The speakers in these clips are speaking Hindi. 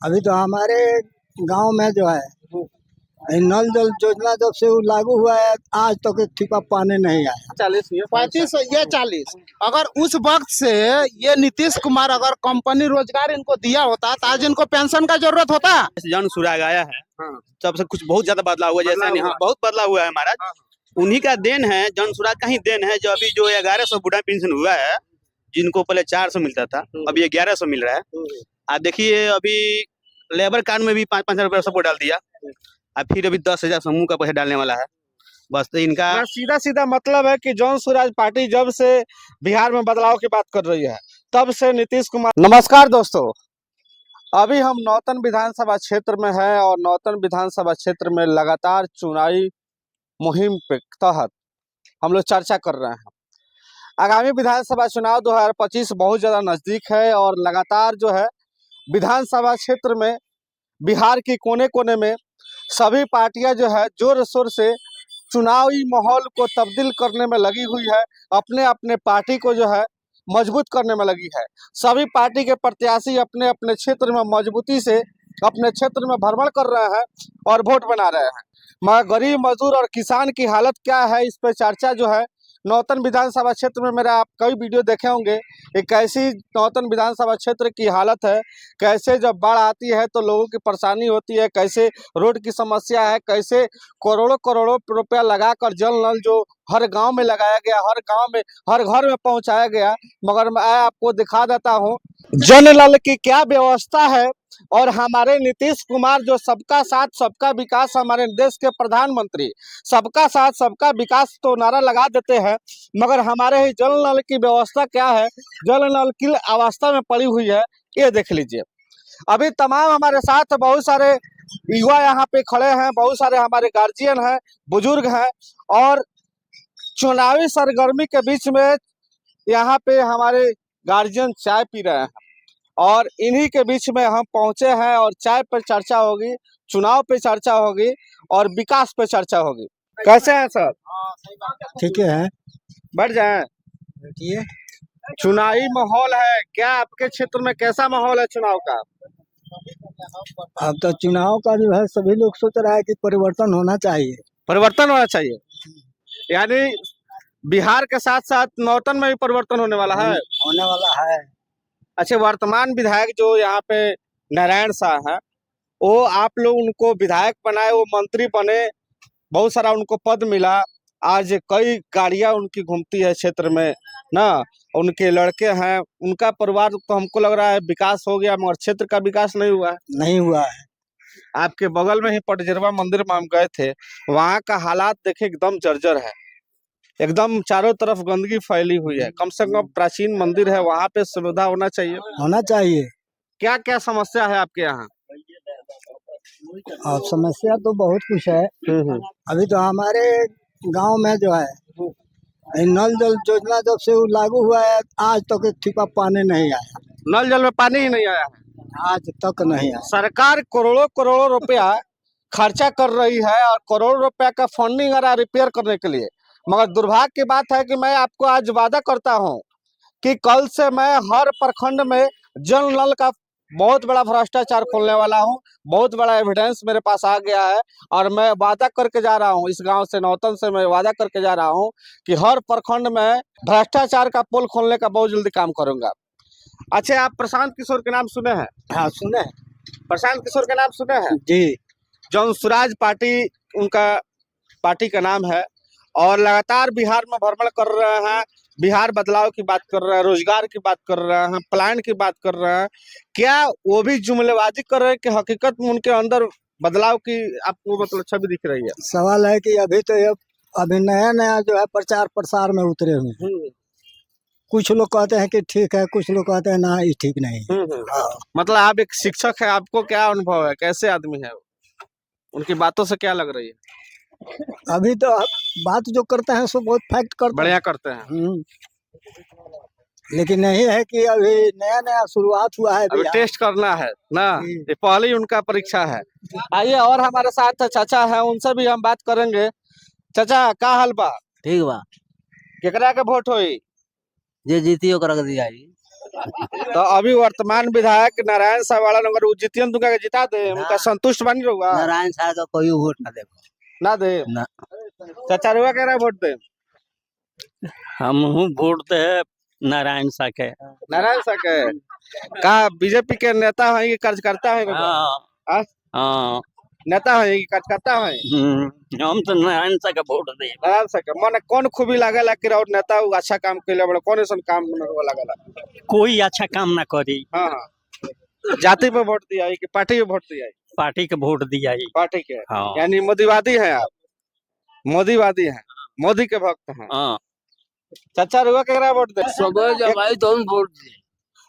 अभी तो हमारे गांव में जो है ये नल जल योजना जब से वो लागू हुआ है आज तक एक ठीका पानी नहीं आया। 35 या 40। अगर उस वक्त से ये नीतीश कुमार अगर कंपनी रोजगार इनको दिया होता तो आज इनको पेंशन का जरूरत होता। जन सुराग आया है तब से कुछ बहुत ज्यादा बदलाव हुआ, जैसे यहाँ बहुत बदलाव हुआ है महाराज। उन्हीं का देन है, जन सुराग का ही देन है। जो अभी जो 1100 बुढ़ा पेंशन हुआ है, जिनको पहले 400 मिलता था, अभी 1100 मिल रहा है। आप देखिए अभी लेबर कार्ड में भी 5-5 रुपया सबको डाल दिया, अब फिर अभी 10,000 समूह का पैसा डालने वाला है। बस तो इनका सीधा सीधा मतलब है कि जन स्वराज पार्टी जब से बिहार में बदलाव की बात कर रही है तब से नीतीश कुमार। नमस्कार दोस्तों, अभी हम नौतन विधानसभा क्षेत्र में हैं और नौतन विधानसभा क्षेत्र में लगातार चुनावी मुहिम के तहत हम लोग चर्चा कर रहे हैं। आगामी विधानसभा चुनाव 2025 बहुत ज़्यादा नज़दीक है और लगातार जो है विधानसभा क्षेत्र में बिहार के कोने कोने में सभी पार्टियां जो है जोर शोर से चुनावी माहौल को तब्दील करने में लगी हुई है, अपने अपने पार्टी को जो है मजबूत करने में लगी है। सभी पार्टी के प्रत्याशी अपने अपने क्षेत्र में मजबूती से अपने क्षेत्र में भ्रमण कर रहे हैं और वोट बना रहे हैं। मगर गरीब मजदूर और किसान की हालत क्या है, इस पर चर्चा जो है नौतन विधानसभा क्षेत्र में मेरा आप कई वीडियो देखे होंगे कि कैसी नौतन विधानसभा क्षेत्र की हालत है, कैसे जब बाढ़ आती है तो लोगों की परेशानी होती है, कैसे रोड की समस्या है, कैसे करोड़ों करोड़ों रुपया लगाकर जल नल जो हर गांव में लगाया गया, हर गांव में हर घर में पहुंचाया गया। मगर मैं आपको दिखा देता हूं जल नल की क्या व्यवस्था है। और हमारे नीतीश कुमार जो सबका साथ सबका विकास, हमारे देश के प्रधानमंत्री सबका साथ सबका विकास तो नारा लगा देते हैं, मगर हमारे ही जल नल की व्यवस्था क्या है, जल नल की अवस्था में पड़ी हुई है, ये देख लीजिए। अभी तमाम हमारे साथ बहुत सारे युवा यहाँ पे खड़े हैं, बहुत सारे हमारे गार्जियन हैं, बुजुर्ग हैं और चुनावी सरगर्मी के बीच में यहाँ पे हमारे गार्जियन चाय पी रहे हैं और इन्हीं के बीच में हम पहुंचे हैं और चाय पर चर्चा होगी, चुनाव पे चर्चा होगी और विकास पे चर्चा होगी। कैसे हैं सर? ठीक है, बैठ जाएं। बैठिए। चुनावी माहौल है, क्या आपके क्षेत्र में कैसा माहौल है चुनाव का? अब तो चुनाव का जो है सभी लोग सोच रहा है कि परिवर्तन होना चाहिए। परिवर्तन होना चाहिए, यानी बिहार के साथ साथ नौतन में भी परिवर्तन होने वाला है। होने वाला है। अच्छा, वर्तमान विधायक जो यहाँ पे नारायण शाह है, वो आप लोग उनको विधायक बनाए, वो मंत्री बने, बहुत सारा उनको पद मिला, आज कई गाड़ियां उनकी घूमती है क्षेत्र में ना, उनके लड़के हैं, उनका परिवार तो हमको लग रहा है विकास हो गया, मगर क्षेत्र का विकास नहीं हुआ है। नहीं हुआ है। आपके बगल में ही पटजरवा मंदिर में हम गए थे, वहाँ का हालात देखे एकदम जर्जर है, एकदम चारों तरफ गंदगी फैली हुई है। कम से कम प्राचीन मंदिर है, वहाँ पे सुविधा होना चाहिए। होना चाहिए। क्या क्या समस्या है आपके यहाँ? अब समस्या तो बहुत कुछ है। अभी तो हमारे गांव में जो है ये नल जल योजना जब से वो लागू हुआ है आज तक एक ठीका पानी नहीं आया। नल जल में पानी ही नहीं आया है, आज तक नहीं आया। सरकार करोड़ों करोड़ों रुपया खर्चा कर रही है और करोड़ों रुपया का फंडिंग आ रहा है रिपेयर करने के लिए, मगर दुर्भाग्य की बात है कि मैं आपको आज वादा करता हूं कि कल से मैं हर प्रखंड में जल नल का बहुत बड़ा भ्रष्टाचार खोलने वाला हूं। बहुत बड़ा एविडेंस मेरे पास आ गया है और मैं वादा करके जा रहा हूं, इस गांव से नौतन से मैं वादा करके जा रहा हूं कि हर प्रखंड में भ्रष्टाचार का पोल खोलने का बहुत जल्दी काम करूंगा। अच्छा, आप प्रशांत किशोर के नाम सुने हैं? हाँ सुने हैं। प्रशांत किशोर के नाम सुने हैं जी। जन स्वराज पार्टी उनका पार्टी का नाम है और लगातार बिहार में भ्रमण कर रहे हैं, बिहार बदलाव की बात कर रहे हैं, रोजगार की बात कर रहे हैं, प्लान की बात कर रहे हैं। क्या वो भी जुमलेबाजी कर रहे हैं कि हकीकत में उनके अंदर बदलाव की आपको मतलब छवि दिख रही है? सवाल है कि अभी नया नया जो है प्रचार प्रसार में उतरे हुए हैं। कुछ लोग कहते हैं कि ठीक है, कुछ लोग कहते हैं ना ये ठीक नहीं है। हाँ। मतलब आप एक शिक्षक है, आपको क्या अनुभव है, कैसे आदमी है वो? उनकी बातों से क्या लग रही है? अभी तो बात जो करते हैं सो बहुत फैक्ट करते बढ़िया करते हैं। लेकिन नहीं है कि अभी नया नया शुरुआत हुआ है, अभी टेस्ट करना है ना, ये पहले ही उनका परीक्षा है। आइए और हमारे साथ चाचा है, उनसे भी हम बात करेंगे। चाचा का हाल बा? ठीक बा। केकरा के वोट होई? जे जीती ओकरा के दियाई। तो अभी वर्तमान विधायक नारायण साहब वाला नगर जीतियन तुमका के जिता दे उनका संतुष्ट बनी रहुआ नारायण साहब का कोई वोट ना दे ना दे ना। चाचा रुआ कह रहा वोट दे हम वोट दे नारायण सा के। नारायण साहब के का बीजेपी के नेता है कि कार्यकर्ता है हाँ हाँ नेता है कि कार्यकर्ता है हम तो नारायण सा के वोट दे। नारायण साहब के मन कौन खूबी लागेला कि और नेता उ अच्छा काम कैले बड़े कौन ऐसा काम मनवा लागेला कोई अच्छा काम ना करी, हाँ हाँ जाति पे वोट दिया है कि पार्टी पे वोट दिया है पार्टी के वोट दिया ही। पार्टी के हाँ यानी मोदीवादी है आप मोदीवादी हैं मोदी के भक्त हैं हाँ चाचा रुआ केकरा वोट दे समय जब आई तो हम वोट दिए।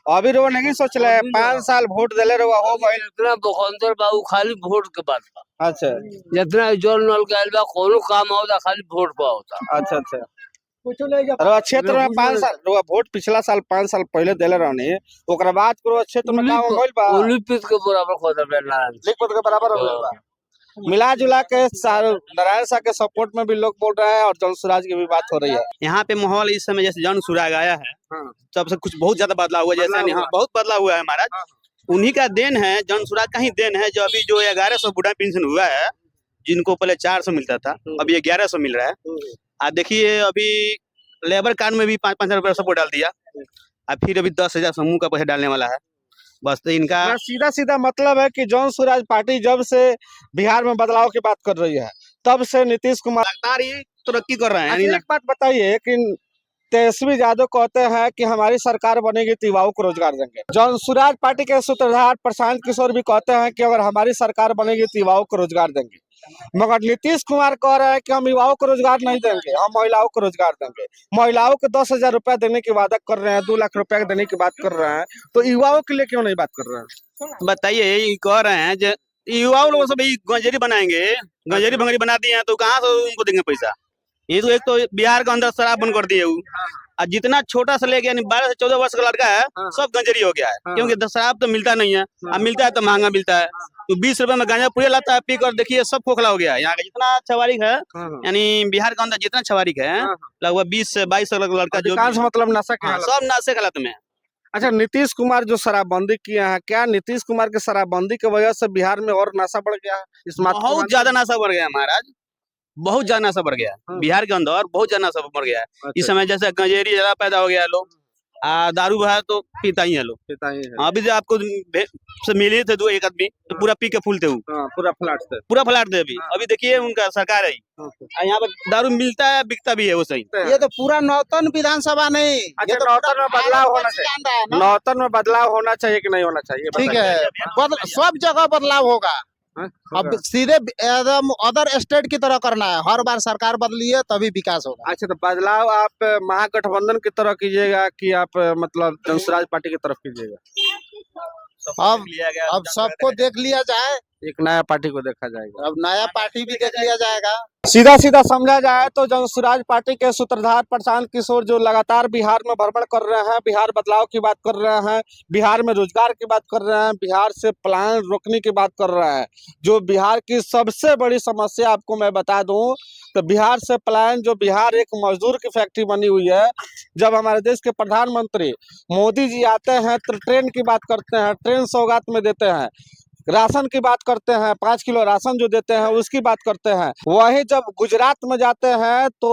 अभी रुआ नहीं सोच ले 5 साल वोट देले रुआ हो गइल इतना बखंतर बाबू खाली वोट के बात बा। अच्छा जितना जल नल के आइल बा कोनो काम होता खाली वोट पे होता। अच्छा अच्छा रुआ क्षेत्र में 5 साल रुआ वोट पिछला साल 5 साल पहले देले रहनी ओकरा बाद रुआ क्षेत्र में काम होइल बा ओलंपिक के बराबर खोदा बे नारायण। लीग पद के बराबर हो गइल बा मिला जुला के नारायण साहब के सपोर्ट में भी लोग बोल रहे हैं और जन स्वराज की भी बात हो रही है यहाँ पे माहौल इस समय जैसे जन सुराग आया है हाँ। तब से कुछ बहुत ज्यादा बदलाव हुआ जैसे बदलाव यहाँ हुआ। बहुत बदलाव हुआ है महाराज उन्हीं का देन है जन सुराग का ही देन है जो अभी जो 1100 बूढ़ा पेंशन हुआ है जिनको पहले 400 मिलता था अभी 1100 मिल रहा है आप देखिए अभी लेबर कार्ड में भी 5-5 रुपया सबको डाल दिया अब फिर अभी 10,000 समूह का पैसा डालने वाला है बस तो इनका सीधा सीधा मतलब है कि जन स्वराज पार्टी जब से बिहार में बदलाव की बात कर रही है तब से नीतीश कुमार लगातार ये तरक्की कर रहे हैं अच्छा, यानी एक बात बताइए कि तेजस्वी यादव कहते हैं कि हमारी सरकार बनेगी तो युवाओं को रोजगार देंगे जन स्वराज पार्टी के सूत्रधार प्रशांत किशोर भी कहते हैं कि अगर हमारी सरकार बनेगी तो युवाओं को रोजगार देंगे मगर नीतीश कुमार कह रहे हैं कि हम युवाओं को रोजगार नहीं देंगे हम महिलाओं को रोजगार देंगे महिलाओं को 10,000 रुपया देने की वादा कर रहे हैं 2 लाख रुपया देने की बात कर रहे हैं तो युवाओं के लिए क्यों नहीं बात कर रहे हैं बताइए ये कह रहे हैं जो युवाओं लोग सब गंजेरी बनाएंगे गंजेरी भंगरी बना दिए हैं तो कहाँ से उनको देंगे पैसा ये तो एक तो बिहार के अंदर शराब बंद कर दिए और जितना छोटा सा लेके यानी 12 से 14 वर्ष का लड़का है सब गंजेरी हो गया है क्योंकि शराब तो मिलता नहीं है अब मिलता है तो महंगा मिलता है तो 20 रुपए में गांजा पूरे लाता है पी कर देखिए सब खोखला हो गया है यहाँ का जितना छवारिक है यानी बिहार के अंदर जितना छवारिक है लगभग 20 से 22 लड़का जो मतलब नशा के हालत सब नशे के हालत में अच्छा नीतीश कुमार जो शराबबंदी किए हैं क्या नीतीश कुमार के शराबबंदी की वजह से बिहार में और नशा बढ़ गया है इस बात बहुत ज्यादा नशा बढ़ गया है महाराज बहुत ज्यादा नशा बढ़ गया है बिहार के अंदर बहुत ज्यादा नशा बढ़ गया है इस समय जैसे गंजेरी ज्यादा पैदा हो गया है लोग दारू है तो पीता ही है लोग अभी जो आपको से मिले थे 2 एक आदमी तो पूरा पी के फूलते हुए पूरा फ्लैट थे अभी अभी देखिए उनका सरकार है यहाँ पर दारू मिलता है बिकता भी है वो सही ये तो पूरा नौतन विधानसभा नहीं अच्छा नौतन में बदलाव होना चाहिए नौतन में बदलाव होना चाहिए कि नहीं होना चाहिए ठीक है सब जगह बदलाव होगा अब सीधे एकदम अदर स्टेट की तरह करना है हर बार सरकार बदली है तभी विकास होगा अच्छा तो बदलाव आप महागठबंधन की तरह कीजिएगा कि आप मतलब जनसुराज पार्टी की तरफ कीजिएगा अब सबको देख लिया जाए एक नया पार्टी को देखा जाएगा अब नया पार्टी भी देख लिया जाएगा सीधा सीधा समझा जाए तो जनसुराज पार्टी के सूत्रधार प्रशांत किशोर जो लगातार बिहार में भ्रमण कर रहे हैं बिहार बदलाव की बात कर रहे हैं बिहार में रोजगार की बात कर रहे हैं बिहार से पलायन रोकने की बात कर रहे हैं जो बिहार की सबसे बड़ी समस्या आपको मैं बता दूं तो बिहार से पलायन जो बिहार एक मजदूर की फैक्ट्री बनी हुई है जब हमारे देश के प्रधानमंत्री मोदी जी आते हैं तो ट्रेन की बात करते हैं ट्रेन सौगात में देते हैं राशन की बात करते हैं 5 किलो राशन जो देते हैं उसकी बात करते हैं वही जब गुजरात में जाते हैं तो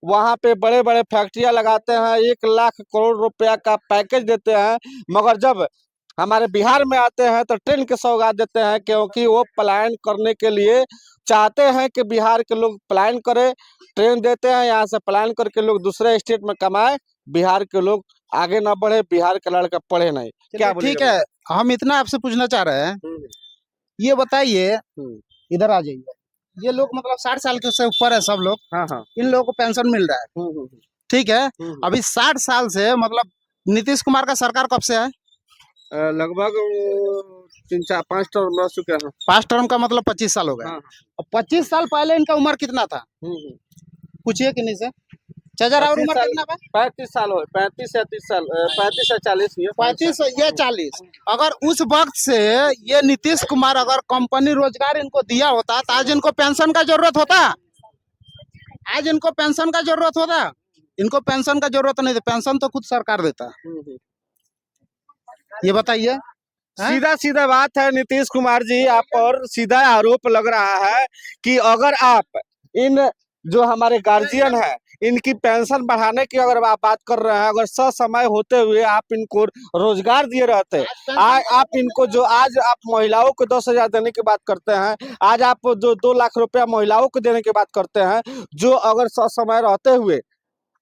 वहां पे बड़े बड़े फैक्ट्रियां लगाते हैं 1 लाख करोड़ रुपया का पैकेज देते हैं मगर जब हमारे बिहार में आते हैं तो ट्रेन के सौगात देते हैं क्योंकि वो पलायन करने के लिए चाहते हैं कि बिहार के लोग पलायन करें ट्रेन देते हैं यहाँ से पलायन करके लोग दूसरे स्टेट में कमाए बिहार के लोग आगे ना बढ़े बिहार का लड़का पढ़े नहीं क्या ठीक है हम इतना आपसे पूछना चाह रहे हैं ये बताइए इधर आ जाइए ये लोग मतलब 60 साल के से ऊपर है सब लोग हाँ इन लोगों को पेंशन मिल रहा है ठीक है अभी 60 साल से मतलब नीतीश कुमार का सरकार कब से है लगभग 3-4-5 टर्म रह चुके हैं 5 टर्म का मतलब 25 साल हो गए अब 25 साल पहले इनका उम्र कितना था पूछिए किन्हीं से चाचा और उम्र कितना था 35 साल हो 35 या 30 साल 35 या 40 35 या 40 अगर उस वक्त से ये नीतीश कुमार अगर कंपनी रोजगार इनको दिया होता तो आज इनको पेंशन का जरूरत होता आज इनको पेंशन का जरूरत होता इनको पेंशन का जरूरत नहीं था पेंशन तो खुद सरकार देता ये बताइए। हैं? सीधा सीधा बात है नीतीश कुमार जी, आप पर सीधा आरोप लग रहा है कि अगर आप इन जो हमारे गार्जियन है इनकी पेंशन बढ़ाने की अगर आप बात कर रहे हैं, अगर ससमय होते हुए आप इनको रोजगार दिए रहते, आज आप इनको जो आज आप महिलाओं को 10,000 देने की बात करते हैं, आज आप जो 2 लाख रुपया महिलाओं को देने की बात करते हैं, जो अगर ससमय रहते हुए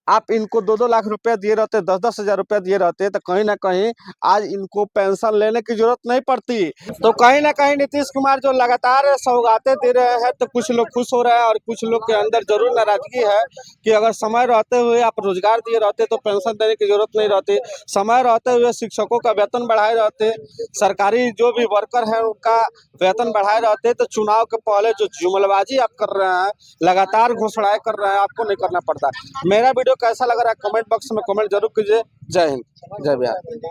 आप इनको 2-2 लाख रुपया दिए रहते, 10-10 हजार रुपया दिए रहते, तो कहीं ना कहीं आज इनको पेंशन लेने की जरूरत नहीं पड़ती। तो कहीं ना कहीं नीतीश कुमार जो लगातार सौगातें दे रहे हैं, तो कुछ लोग खुश हो रहे हैं और कुछ लोग के अंदर जरूर नाराजगी है कि अगर समय रहते हुए आप रोजगार दिए रहते तो पेंशन देने की जरूरत नहीं रहती, समय रहते हुए शिक्षकों का वेतन बढ़ाए रहते, सरकारी जो भी वर्कर है उनका वेतन बढ़ाए रहते, तो चुनाव के पहले जो जुमलबाजी आप कर रहे हैं, लगातार घोषणाएं कर रहे हैं, आपको नहीं करना पड़ता। मेरा वीडियो कैसा लग रहा है कमेंट बॉक्स में कमेंट जरूर कीजिए। जय हिंद, जय बिहार।